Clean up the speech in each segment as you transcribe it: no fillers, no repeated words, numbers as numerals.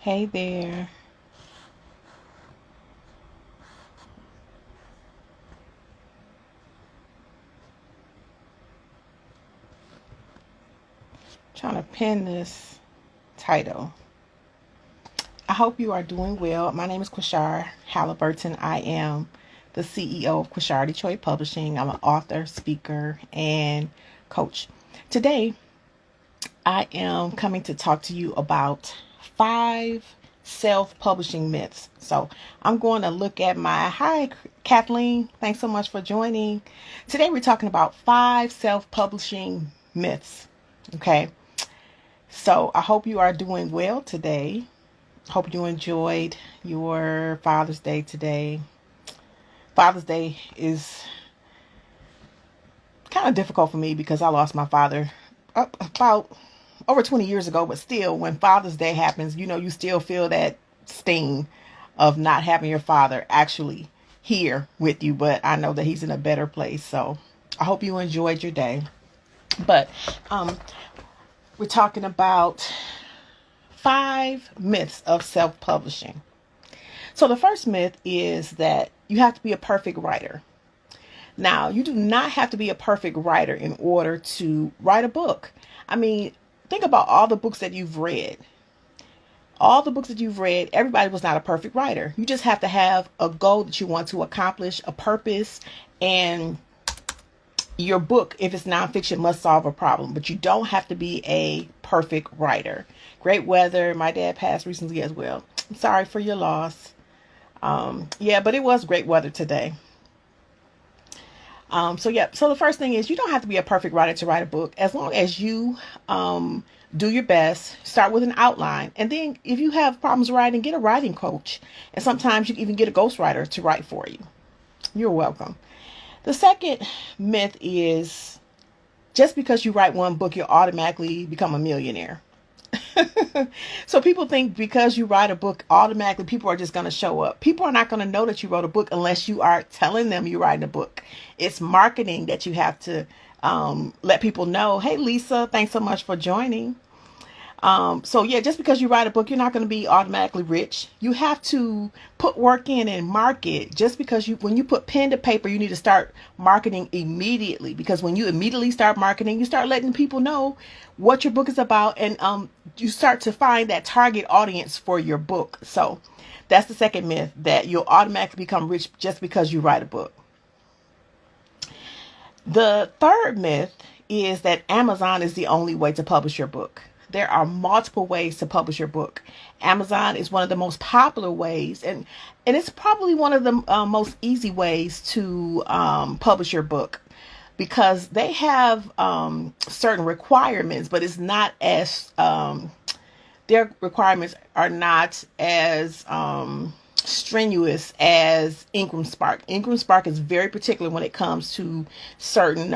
Hey there. Trying to pin this title. I hope you are doing well. My name is Quashar Halliburton. I am the CEO of Quashar Detroit Publishing. I'm an author, speaker, and coach. Today, I am coming to talk to you about 5 self-publishing myths. So I'm going to look at hi, Kathleen. Thanks so much for joining. Today, we're talking about 5 self-publishing myths. Okay. So I hope you are doing well today. Hope you enjoyed your Father's Day today. Father's Day is kind of difficult for me because I lost my father about over 20 years ago, but still, when Father's Day happens, you still feel that sting of not having your father actually here with you. But I know that he's in a better place. So I hope you enjoyed your day. But we're talking about 5 myths of self-publishing. So the first myth is that you have to be a perfect writer. Now, you do not have to be a perfect writer in order to write a book. I mean, think about all the books that you've read. All the books that you've read, everybody was not a perfect writer. You just have to have a goal that you want to accomplish, a purpose, and your book, if it's nonfiction, must solve a problem. But you don't have to be a perfect writer. Great weather. My dad passed recently as well. I'm sorry for your loss. Yeah, but it was great weather today. So the first thing is you don't have to be a perfect writer to write a book. As long as you do your best, start with an outline, and then if you have problems writing, get a writing coach. And sometimes you can even get a ghostwriter to write for you. You're welcome. The second myth is just because you write one book, you'll automatically become a millionaire. So people think because you write a book, automatically people are just going to show up. People are not going to know that you wrote a book unless you are telling them you're writing a book. It's marketing that you have to let people know. Hey, Lisa, thanks so much for joining. So yeah, just because you write a book, you're not going to be automatically rich. You have to put work in and market. Just because when you put pen to paper, you need to start marketing immediately, because when you immediately start marketing, you start letting people know what your book is about, and you start to find that target audience for your book. So that's the second myth, that you'll automatically become rich just because you write a book. The third myth is that Amazon is the only way to publish your book. There are multiple ways to publish your book. Amazon is one of the most popular ways, and it's probably one of the most easy ways to publish your book, because they have certain requirements, but it's not as their requirements are not as strenuous as Ingram Spark. Ingram Spark is very particular when it comes to certain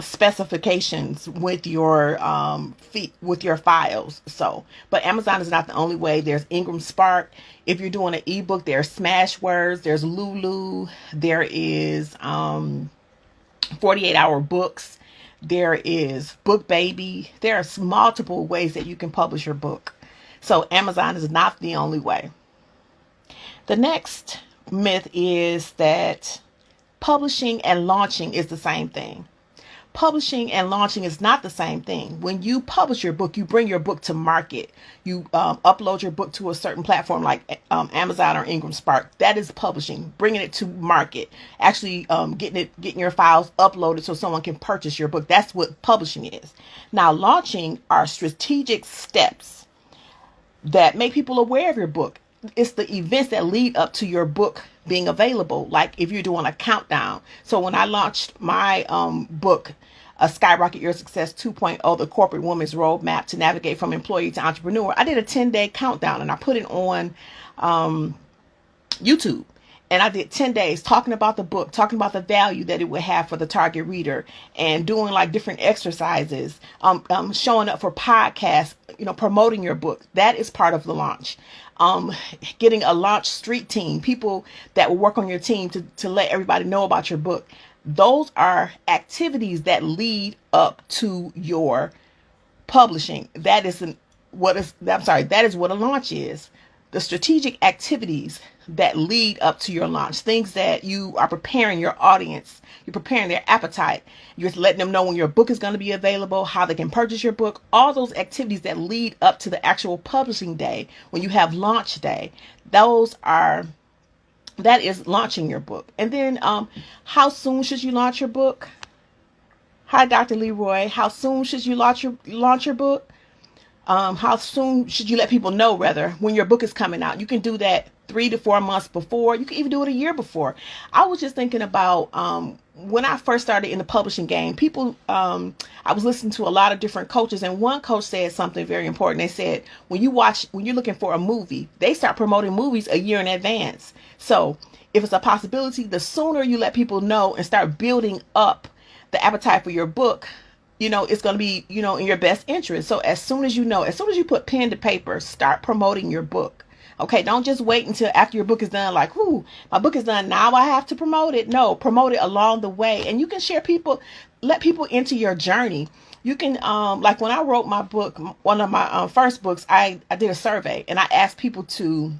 specifications with your with your files. So, but Amazon is not the only way. There's Ingram Spark. If you're doing an ebook, there's Smashwords, there's Lulu, there is 48-hour books, there is Book Baby. There's multiple ways that you can publish your book. So Amazon is not the only way. The next myth is that publishing and launching is the same thing. Publishing and launching is not the same thing. When you publish your book, you bring your book to market. You upload your book to a certain platform like Amazon or Ingram Spark. That is publishing, bringing it to market, actually getting your files uploaded so someone can purchase your book. That's what publishing is. Now, launching are strategic steps that make people aware of your book. It's the events that lead up to your book being available. Like if you're doing a countdown. So when I launched my book, A Skyrocket Your Success 2.0, the Corporate Woman's Roadmap to Navigate from Employee to Entrepreneur, I did a 10-day countdown, and I put it on YouTube. And I did 10 days talking about the book, talking about the value that it would have for the target reader, and doing like different exercises, showing up for podcasts, promoting your book. That is part of the launch. Getting a launch street team, people that will work on your team to let everybody know about your book. Those are activities that lead up to your publishing. That is that is what a launch is. The strategic activities that lead up to your launch, things that you are preparing your audience, you're preparing their appetite, you're letting them know when your book is going to be available, how they can purchase your book, all those activities that lead up to the actual publishing day, when you have launch day, that is launching your book. And then how soon should you launch your book? Hi, Dr. Leroy. How soon should you launch your book? How soon should you let people know, rather, when your book is coming out? You can do that 3 to 4 months before. You can even do it a year before. I was just thinking about when I first started in the publishing game, I was listening to a lot of different coaches, and one coach said something very important. They said, when you're looking for a movie, they start promoting movies a year in advance. So if it's a possibility, the sooner you let people know and start building up the appetite for your book, it's going to be, in your best interest. So as soon as you put pen to paper, start promoting your book. Okay, don't just wait until after your book is done, like, my book is done, now I have to promote it. No, promote it along the way. And you can let people into your journey. You can, like when I wrote my book, one of my first books, I did a survey and I asked people to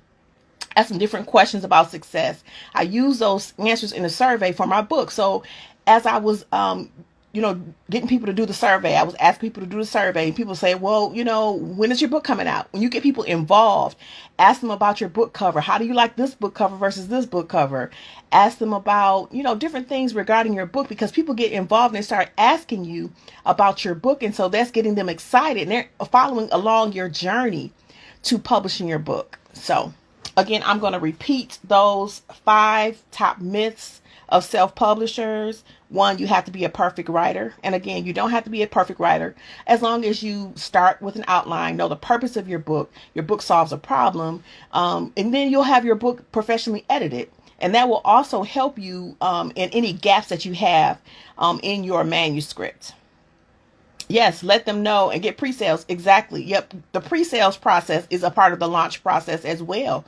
ask some different questions about success. I used those answers in the survey for my book. So as I was, getting people to do the survey, I was asking people to do the survey, and people say, well, when is your book coming out? When you get people involved, ask them about your book cover. How do you like this book cover versus this book cover? Ask them about, different things regarding your book, because people get involved and they start asking you about your book. And so that's getting them excited, and they're following along your journey to publishing your book. So again, I'm going to repeat those 5 top myths of self-publishers. 1, you have to be a perfect writer. And again, you don't have to be a perfect writer. As long as you start with an outline, know the purpose of your book solves a problem, and then you'll have your book professionally edited. And that will also help you in any gaps that you have in your manuscript. Yes, let them know and get pre-sales. Exactly. Yep. The pre-sales process is a part of the launch process as well.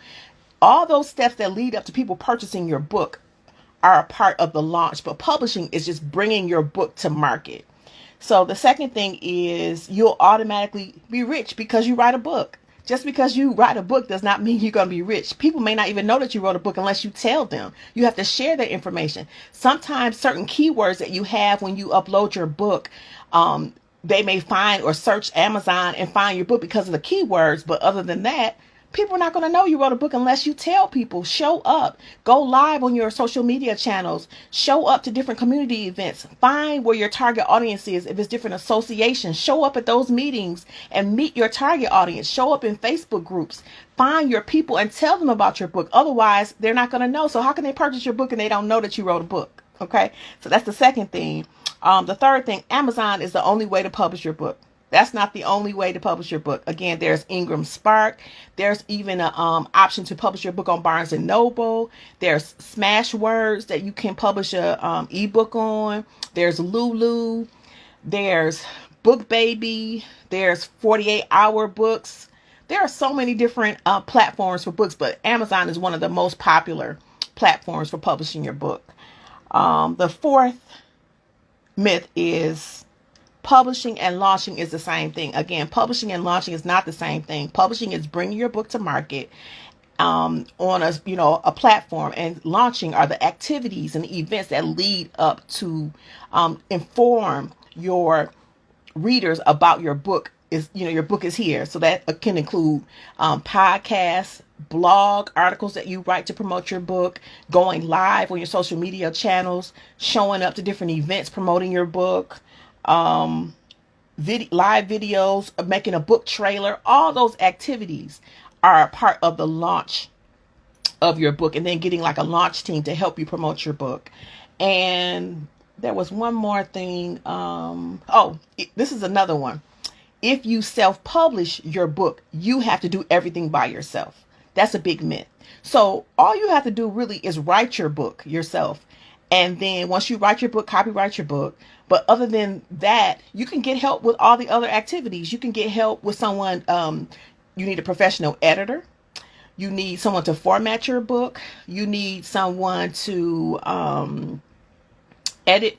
All those steps that lead up to people purchasing your book are a part of the launch, but publishing is just bringing your book to market. So the second thing is you'll automatically be rich because you write a book. Just because you write a book does not mean you're going to be rich. People may not even know that you wrote a book unless you tell them. You have to share that information. Sometimes certain keywords that you have when you upload your book, they may find or search Amazon and find your book because of the keywords. But other than that, people are not going to know you wrote a book unless you tell people. Show up. Go live on your social media channels. Show up to different community events. Find where your target audience is. If it's different associations, show up at those meetings and meet your target audience. Show up in Facebook groups. Find your people and tell them about your book. Otherwise, they're not going to know. So how can they purchase your book and they don't know that you wrote a book? Okay, so that's the second thing. The third thing, Amazon is the only way to publish your book. That's not the only way to publish your book. Again, there's Ingram Spark. There's even an option to publish your book on Barnes and Noble. There's Smashwords that you can publish a ebook on. There's Lulu. There's BookBaby. There's 48-hour books. There are so many different platforms for books, but Amazon is one of the most popular platforms for publishing your book. The fourth myth is publishing and launching is the same thing. Again, publishing and launching is not the same thing. Publishing is bringing your book to market on a platform, and launching are the activities and the events that lead up to inform your readers about your book. Your book is here. So that can include podcasts, blog articles that you write to promote your book, going live on your social media channels, showing up to different events promoting your book, live videos, making a book trailer. All those activities are a part of the launch of your book, and then getting like a launch team to help you promote your book. And there was one more thing. This is another one. If you self-publish your book, you have to do everything by yourself. That's a big myth. So all you have to do really is write your book yourself. And then once you write your book, copyright your book. But other than that, you can get help with all the other activities. You can get help with someone. You need a professional editor. You need someone to format your book. You need someone to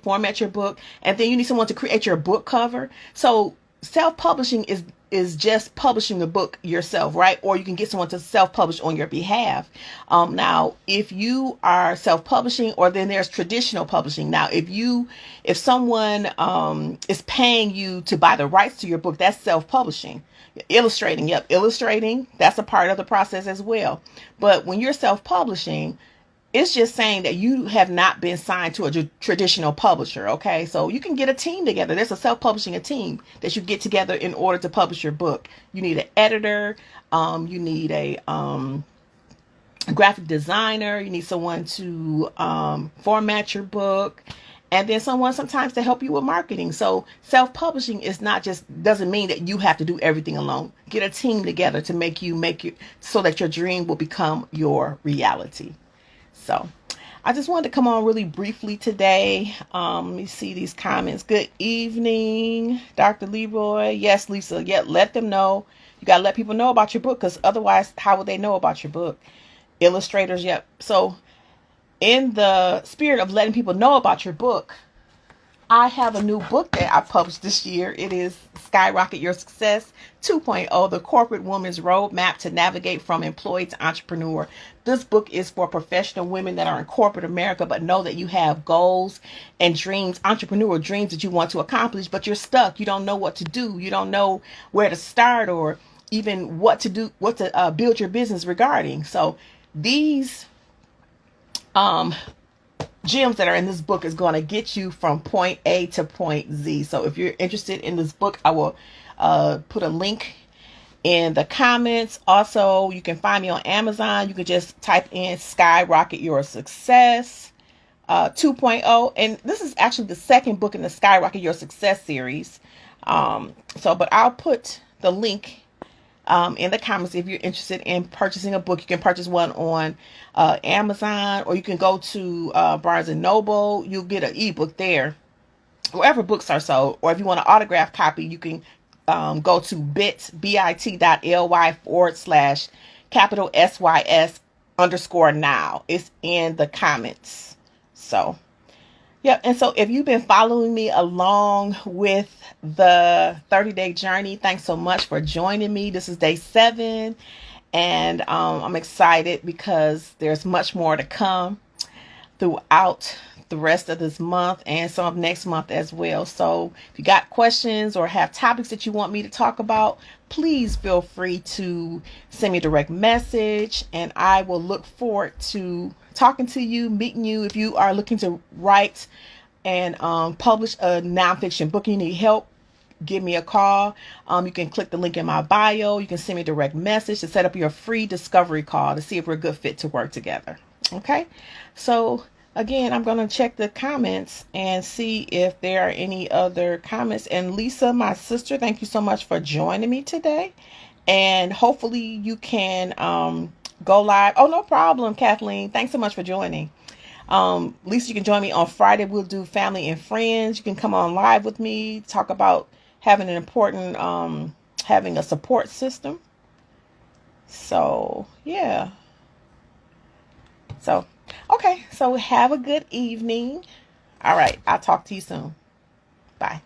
format your book. And then you need someone to create your book cover. So self-publishing is is just publishing the book yourself, right? Or you can get someone to self-publish on your behalf. Now, if you are self-publishing, or then there's traditional publishing. Now, if someone is paying you to buy the rights to your book, that's self-publishing. Illustrating, yep, illustrating, that's a part of the process as well. But when you're self-publishing, it's just saying that you have not been signed to a traditional publisher, okay? So you can get a team together. There's a self-publishing team that you get together in order to publish your book. You need an editor. You need a graphic designer. You need someone to format your book. And then someone sometimes to help you with marketing. So self-publishing is not just, doesn't mean that you have to do everything alone. Get a team together to make it so that your dream will become your reality. So I just wanted to come on really briefly today. Let me see these comments. Good evening, Dr. Leroy. Yes, Lisa. Yeah, let them know. You got to let people know about your book, because otherwise, how would they know about your book? Illustrators, yep. So in the spirit of letting people know about your book, I have a new book that I published this year. It is Skyrocket Your Success 2.0, The Corporate Woman's Roadmap to Navigate from Employee to Entrepreneur. This book is for professional women that are in corporate America, but know that you have goals and dreams, entrepreneurial dreams that you want to accomplish, but you're stuck. You don't know what to do. You don't know where to start, or even what to do, what to build your business regarding. So these gems that are in this book is going to get you from point A to point Z. So if you're interested in this book, I will put a link in the comments. Also, you can find me on Amazon. You can just type in Skyrocket Your Success 2.0. And this is actually the second book in the Skyrocket Your Success series. But I'll put the link in the comments. If you're interested in purchasing a book, you can purchase one on Amazon, or you can go to Barnes and Noble. You'll get an ebook there, wherever books are sold. Or if you want an autographed copy, you can go to bit.ly/SYS_now. It's in the comments. So yep. And so if you've been following me along with the 30-day journey, thanks so much for joining me. This is day 7, and I'm excited because there's much more to come throughout the rest of this month and some of next month as well. So if you got questions or have topics that you want me to talk about, please feel free to send me a direct message, and I will look forward to talking to you, meeting you. If you are looking to write and publish a nonfiction book, you need help, give me a call. You can click the link in my bio. You can send me a direct message to set up your free discovery call to see if we're a good fit to work together. Okay. So again, I'm going to check the comments and see if there are any other comments. And Lisa, my sister, thank you so much for joining me today. And hopefully you can go live. Oh, no problem, Kathleen. Thanks so much for joining. Lisa, you can join me on Friday. We'll do family and friends. You can come on live with me, talk about having an important, having a support system. So, yeah. So, okay. So have a good evening. All right. I'll talk to you soon. Bye.